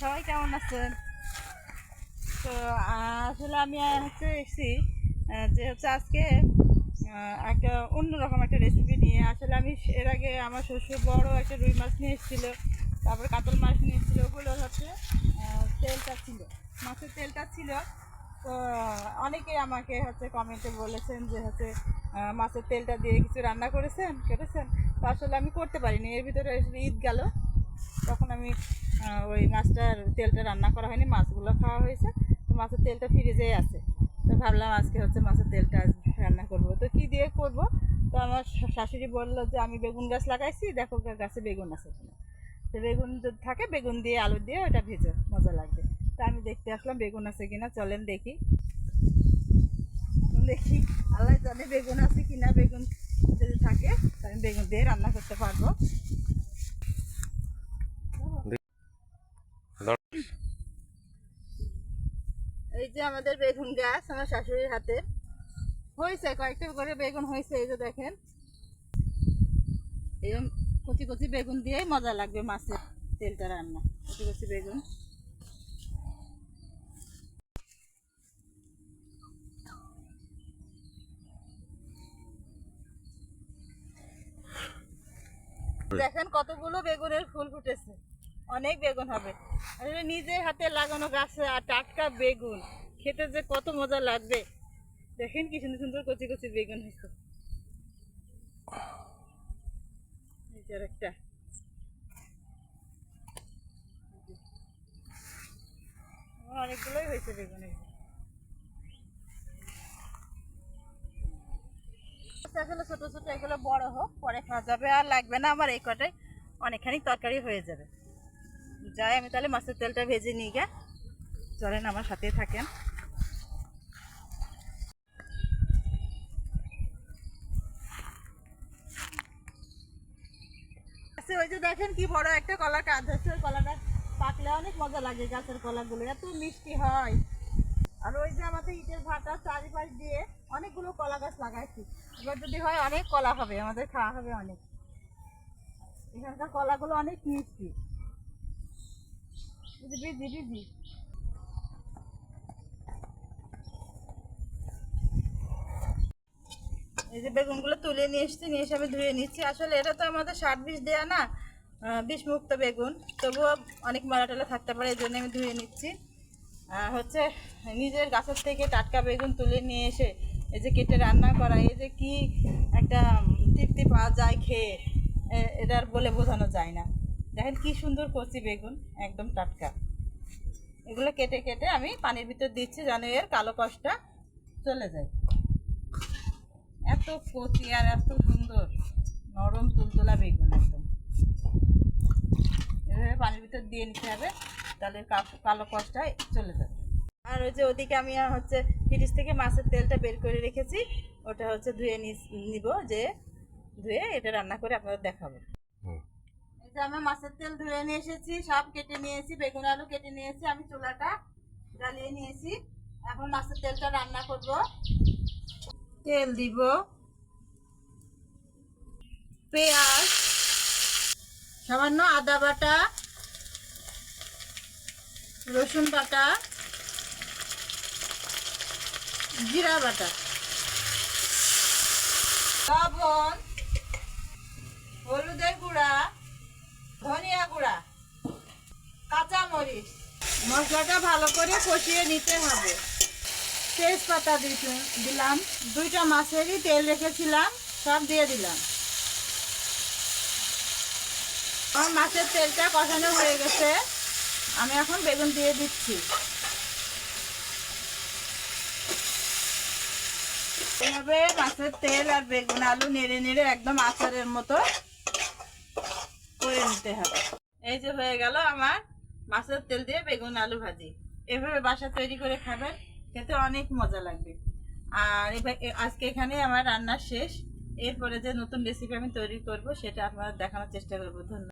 সবাই কেমন আছেন? তো আসলে আমি এসেছি যে আজকে একটা অন্যরকম একটা রেসিপি নিয়ে। আসলে আমি এর আগে আমার শ্বশুর বড় একটা রুই মাছ নিয়ে এসেছিলো, তারপরে কাতল মাছ নিয়ে এসেছিলো। ওগুলো তেলটা ছিল, মাছের তেলটা ছিল। তো অনেকেই আমাকে কমেন্টে বলেছেন যে মাছের তেলটা দিয়ে কিছু রান্না করেছেন। তো আসলে আমি করতে পারিনি, এর ভিতরে ঈদ গেল, তখন আমি ওই মাছটার তেলটা রান্না করা হয়নি, মাছগুলো খাওয়া হয়েছে। তো মাছের তেলটা ফ্রিজেই আছে। তো ভাবলাম আজকে মাছের তেলটা রান্না করব। তো কী দিয়ে করব? তো আমার শাশুড়ি বললো যে আমি বেগুন গাছ লাগাইছি, দেখো গাছে বেগুন আছে কিনা। তো বেগুন যদি থাকে বেগুন দিয়ে আলু দিয়ে ওটা ভেজে মজা লাগবে। তো আমি দেখতে আসলাম বেগুন আছে কিনা, চলেন দেখি। দেখি আল্লাহ জানে বেগুন আছে কিনা। বেগুন যদি থাকে আমি বেগুন দিয়ে রান্না করতে পারবো। এই যে আমাদের বেগুন গাছ আমার শাশুড়ির হাতে হয়েছে, কয়েকটা করে বেগুন হয়েছে। এই যে দেখেন, এই কচি কচি বেগুন দিয়েই মজা লাগবে মাছের তেলটা রান্না। কচি কচি বেগুন দেখেন, কতগুলো বেগুনের ফুল ফুটেছে, অনেক বেগুন হবে। আসলে নিজের হাতে লাগানো গাছে আর টাটকা বেগুন খেতে যে কত মজা লাগবে। দেখেন কি সুন্দর সুন্দর কচি কচি বেগুন হয়েছে। একটা অনেকগুলোই হয়েছে বেগুনের। এগুলো ছোট ছোট, এগুলো বড় হোক, পরে খাওয়া যাবে, আর লাগবে না আমার। এই কটাই অনেকখানি তরকারি হয়ে যাবে। যাই আমি তাহলে মাছের তেলটা ভেজে নিই গে। চলেন আমার সাথেই থাকেন। ওই যে দেখেন কি বড় একটা কলার কাঁধ হচ্ছে, ওই কলাটা পাকলে অনেক মজা লাগে। গাছের কলাগুলো এত মিষ্টি হয়। আর ওই যে আমাদের ইটের ভাটা চারিপাশ দিয়ে অনেকগুলো কলা গাছ লাগাইছি। এবার যদি হয় অনেক কলা হবে, আমাদের খাওয়া হবে অনেক। এখানকার কলাগুলো অনেক মিষ্টি। বিজি বিজি এই যে বেগুনগুলো তুলে নিয়ে এসেছি, নিয়ে এসে আমি ধুয়ে নিচ্ছি। আসলে এটা তো আমাদের সার বিষ দেওয়া না, বিষমুক্ত বেগুন, তবুও অনেক ময়লা টলা থাকতে পারে, এই জন্য আমি ধুয়ে নিচ্ছি। নিজের গাছের থেকে টাটকা বেগুন তুলে নিয়ে এসে এই যে কেটে রান্না করা, এই যে কি একটা তৃপ্তি পাওয়া যায় খেয়ে, এটার বলে বোঝানো যায় না। দেখেন কি সুন্দর কচি বেগুন, একদম টাটকা। এগুলো কেটে কেটে আমি পানির ভিতর দিচ্ছি যেন এর কালো কষটা চলে যায়। এত কচি আর এত সুন্দর নরম তুলতুলা বেগুন, একদম এভাবে পানির ভিতর দিয়ে নিতে হবে, তাহলে কালো কষটাই চলে যাবে। আর ওই যে ওদিকে আমি ফ্রিজ থেকে মাছের তেলটা বের করে রেখেছি, ওটা ধুয়ে নিব, যে ধুয়ে এটা রান্না করে আপনাদের দেখাবো। এই যে আমি মাছের তেল ধুয়ে নিয়ে এসেছি, সব কেটে নিয়েছি, বেগুন আলু কেটে নিয়েছি, আমি চুলাটা জ্বালিয়ে নিয়েছি। এখন মাছের তেলটা রান্না করব। তেল দিব, পেঁয়াজ, সামান্য আদা বাটা, রসুন বাটা, জিরা বাটা, লবণ, হলুদের গুঁড়া, ধনিয়া গুঁড়া, কাঁচামরিচ। মশলাটা ভালো করে কষিয়ে নিতে হবে। তেজপাতা দিলাম, 2টা মাছেরই তেল রেখেছিলাম, সব দিয়ে দিলাম। আমার মাছের তেলটা কষানো হয়ে গেছে, আমি এখন বেগুন দিয়ে দিচ্ছি। এভাবে মাছের তেল আর বেগুন আলু নেড়ে নেড়ে একদম আচারের মতো করে নিতে হবে। এই যে হয়ে গেল আমার মাছের তেল দিয়ে বেগুন আলু ভাজি। এভাবে বাসা তৈরি করে খাবেন, খেতে অনেক মজা লাগবে। আর আজকে এখানে আমার রান্না শেষ। এরপরে যে নতুন রেসিপি আমি তৈরি করব সেটা আপনারা দেখানোর চেষ্টা করবো। ধন্যবাদ।